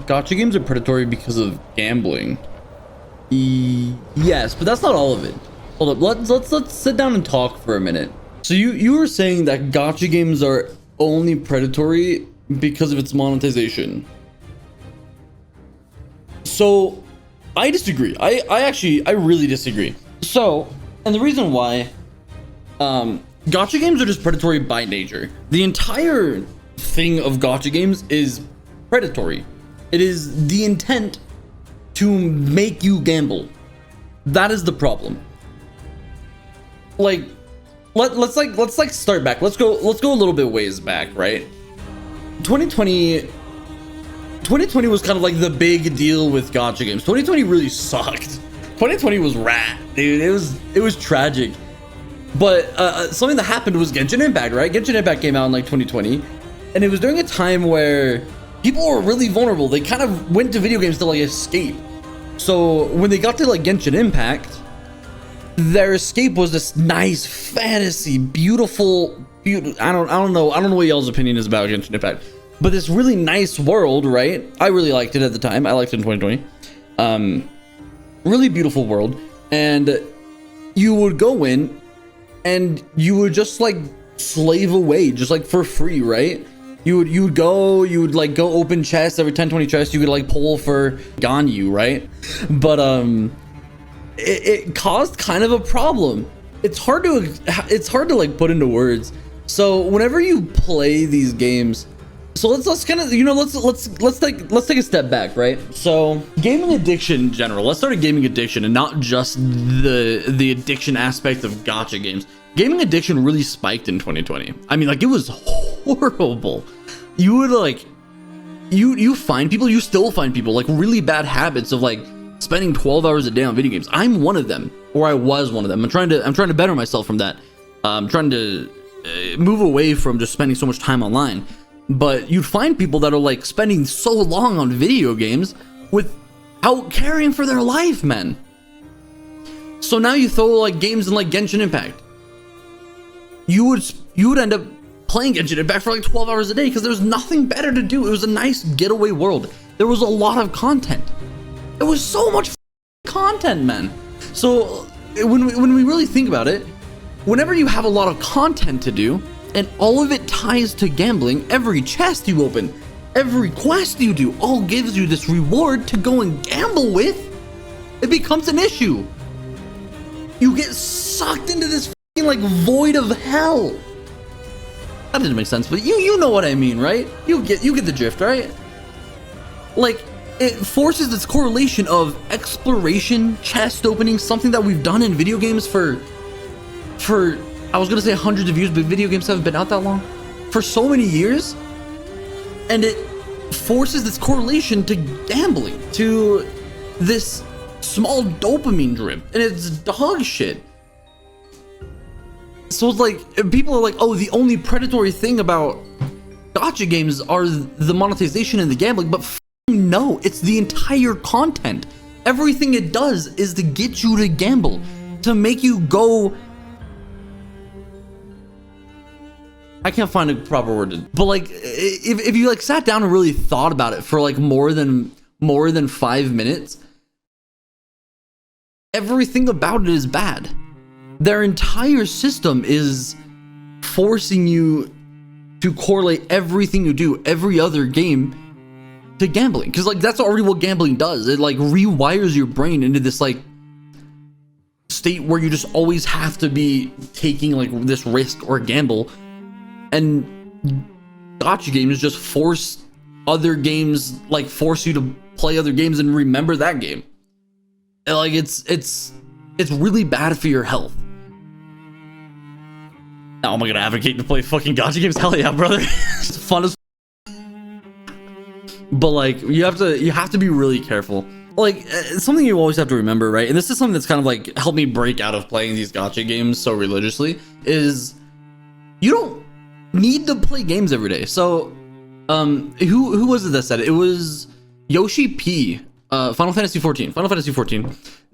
Gacha games are predatory because of gambling. Yes, but that's not all of it. Hold up, let's sit down and talk for a minute. So you were saying that gacha games are only predatory because of its monetization. So I disagree. I really disagree. So, and the reason why, gacha games are just predatory by nature. The entire thing of gacha games is predatory. It is the intent to make you gamble. That is the problem. Like, let's start back. Let's go a little bit ways back, right? 2020 was kind of like the big deal with gacha games. 2020 really sucked. 2020 was rat, dude. It was tragic. But something that happened was Genshin Impact, right? Genshin Impact came out in like 2020, and it was during a time where people were really vulnerable. They kind of went to video games to like escape. So when they got to like Genshin Impact, their escape was this nice fantasy, beautiful. I don't know what y'all's opinion is about Genshin Impact, but this really nice world, right? I really liked it at the time. I liked it in 2020. Really beautiful world, and you would go in, and you would just like slave away, just like for free, right? You would go open chests every 10-20 chests. You could like pull for Ganyu, right? But it caused kind of a problem. It's hard to like put into words. So whenever you play these games, so let's kind of, you know, let's take a step back, right? So gaming addiction in general, let's start a gaming addiction and not just the addiction aspect of gacha games. Gaming addiction really spiked in 2020. I mean, like, it was horrible. You would like, you find people, you still find people like really bad habits of like spending 12 hours a day on video games. I'm one of them, or I was one of them. I'm trying to better myself from that. I'm trying to move away from just spending so much time online. But you'd find people that are like spending so long on video games without caring for their life, man. So now you throw like games in like Genshin Impact. You would end up playing Genshin Impact for like 12 hours a day because there was nothing better to do. It was a nice getaway world. There was a lot of content. It was so much content, man. So when we really think about it, whenever you have a lot of content to do and all of it ties to gambling, every chest you open, every quest you do, all gives you this reward to go and gamble with, it becomes an issue. You get sucked into this like void of hell. That didn't make sense, but you know what I mean, right? You get the drift, right? Like, it forces this correlation of exploration, chest opening, something that we've done in video games for I was gonna say hundreds of years, but video games haven't been out that long, for so many years, and it forces this correlation to gambling, to this small dopamine drip, and it's dog shit. So it's like, people are like, oh, the only predatory thing about gacha games are the monetization and the gambling, but no, it's the entire content. Everything it does is to get you to gamble, to make you go. I can't find a proper word, but like, if you like sat down and really thought about it for like more than 5 minutes, everything about it is bad. Their entire system is forcing you to correlate everything you do, every other game, to gambling. Because like, that's already what gambling does. It like rewires your brain into this like state where you just always have to be taking like this risk or gamble. And gacha games just force other games, like force you to play other games and remember that game. And like, it's really bad for your health. Now am I gonna advocate to play fucking gacha games? Hell yeah, brother. It's fun as but like, you have to be really careful. Like, something you always have to remember, right? And this is something that's kind of like helped me break out of playing these gacha games so religiously, is you don't need to play games every day. So who was it that said it? It was Yoshi P, Final Fantasy 14.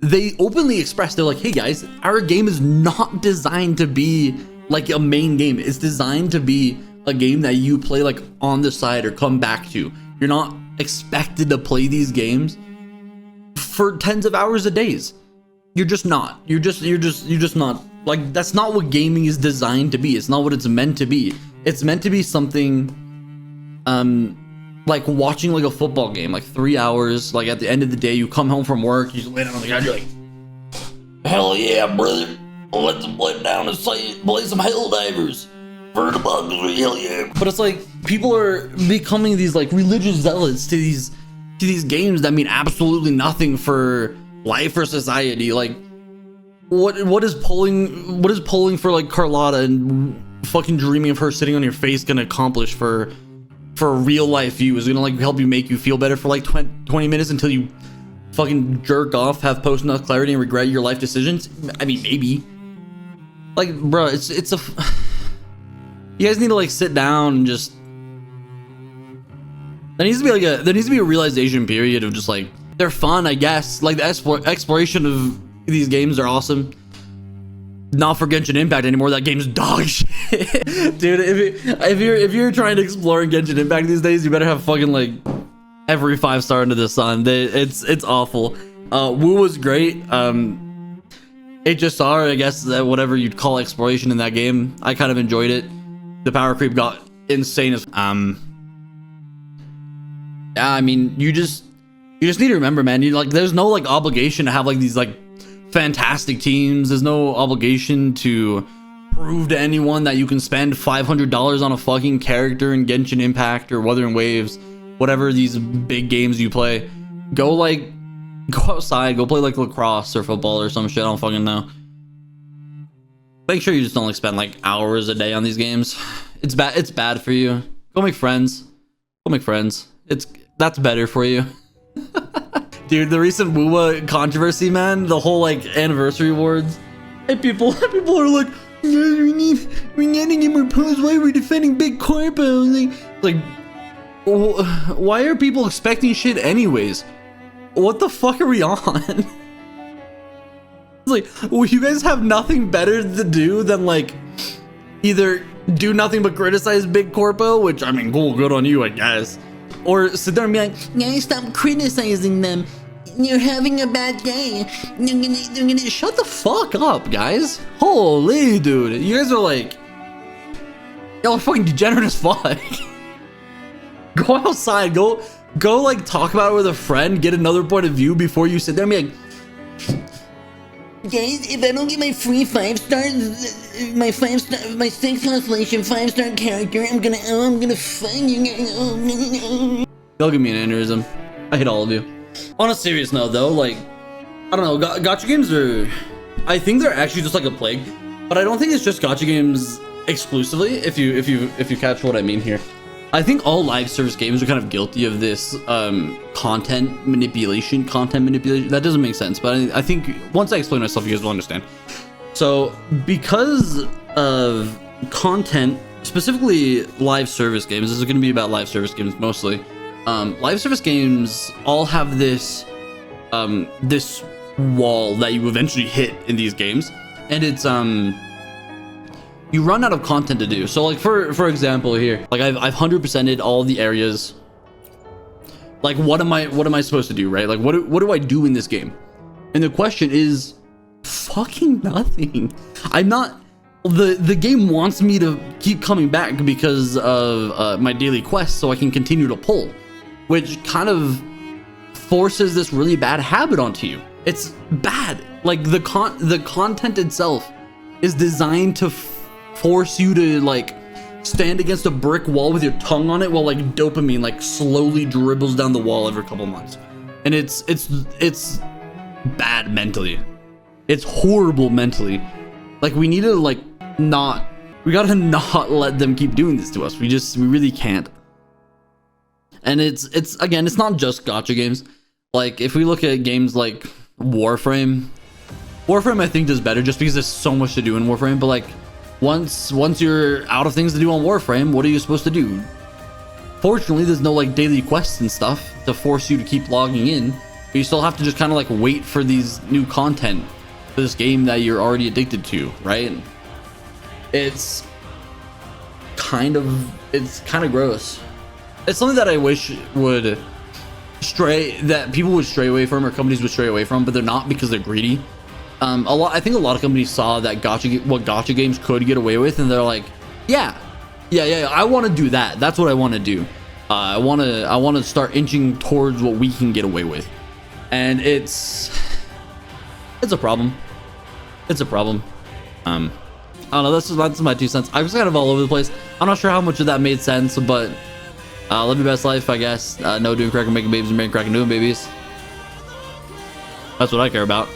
They openly expressed, they're like, hey guys, our game is not designed to be like a main game. It's designed to be a game that you play like on the side or come back to. You're not expected to play these games for tens of hours a days. You're just not. You're just not. Like, that's not what gaming is designed to be. It's not what it's meant to be. It's meant to be something like watching like a football game, like 3 hours. Like at the end of the day, you come home from work, you just lay down on the couch, you're like, hell yeah, brother. Let's play down and play some Helldivers. Hell yeah. But it's like people are becoming these like religious zealots to these games that mean absolutely nothing for life or society. Like what is polling for like Carlotta and fucking dreaming of her sitting on your face gonna accomplish for a real life view? Is gonna like help you make you feel better for like 20 minutes until you fucking jerk off, have post-nut clarity, and regret your life decisions? I mean, maybe. Like, bro, it's a you guys need to like sit down and just, there needs to be a realization period of just like, they're fun, I guess. Like the exploration of these games are awesome. Not for Genshin Impact anymore. That game's dog shit. Dude, if you're trying to explore Genshin Impact these days, you better have fucking like every 5-star under the sun. It's awful. Wu was great. HSR, I guess, whatever you'd call exploration in that game, I kind of enjoyed it. The power creep got insane as yeah, I mean, you just need to remember, man, you like, there's no like obligation to have like these like fantastic teams. There's no obligation to prove to anyone that you can spend $500 on a fucking character in Genshin Impact or Wuthering Waves, whatever these big games you play. Go outside, go play like lacrosse or football or some shit. I don't fucking know. Make sure you just don't like spend like hours a day on these games. It's bad for you. Go make friends. That's better for you. Dude, the recent WUWA controversy, man, the whole like anniversary awards. Hey, people are like, we need to get more posts. Why are we defending Big Corpo? Like, why are people expecting shit anyways? What the fuck are we on? It's like, well, you guys have nothing better to do than like either do nothing but criticize Big Corpo, which I mean, cool, good on you, I guess, or sit there and be like, guys, stop criticizing them. You're having a bad day. They're gonna shut the fuck up, guys. Holy dude, you guys are like, y'all are fucking degenerate as fuck. Go outside, go like talk about it with a friend, get another point of view before you sit there and be like, guys, if I don't get my free 5-star, my 6 constellation 5-star character, I'm gonna find you. They'll give me an aneurysm. I hate all of you. On a serious note though, like, I don't know, gacha games are, I think they're actually just like a plague, but I don't think it's just gacha games exclusively, if you catch what I mean here. I think all live service games are kind of guilty of this content manipulation. That doesn't make sense, but I think once I explain myself, you guys will understand. So because of content, specifically live service games, this is going to be about live service games mostly. Live service games all have this this wall that you eventually hit in these games, and it's you run out of content to do. So like for example here, like I've 100%ed all the areas. Like what am I supposed to do, right? Like what do I do in this game? And the question is fucking nothing. I'm not, the game wants me to keep coming back because of my daily quests so I can continue to pull, which kind of forces this really bad habit onto you. It's bad. Like the content itself is designed to force you to like stand against a brick wall with your tongue on it while like dopamine like slowly dribbles down the wall every couple months. And it's bad mentally. It's horrible mentally. Like we need to like we gotta not let them keep doing this to us. We really can't. And it's again, it's not just gacha games. Like if we look at games like Warframe I think does better just because there's so much to do in Warframe. But like once you're out of things to do on Warframe, what are you supposed to do? Fortunately, there's no like daily quests and stuff to force you to keep logging in, but you still have to just kind of like wait for these new content for this game that you're already addicted to, right? It's kind of gross. It's something that I wish would people would stray away from, or companies would stray away from, but they're not because they're greedy. I think a lot of companies saw that what gacha games could get away with, and they're like, yeah, I want to do that. That's what I want to do. I want to start inching towards what we can get away with, and it's a problem. It's a problem. I don't know. That's my 2 cents. I was kind of all over the place. I'm not sure how much of that made sense, but live your best life, I guess. No doing crack and making babies and making crack and doing babies. That's what I care about.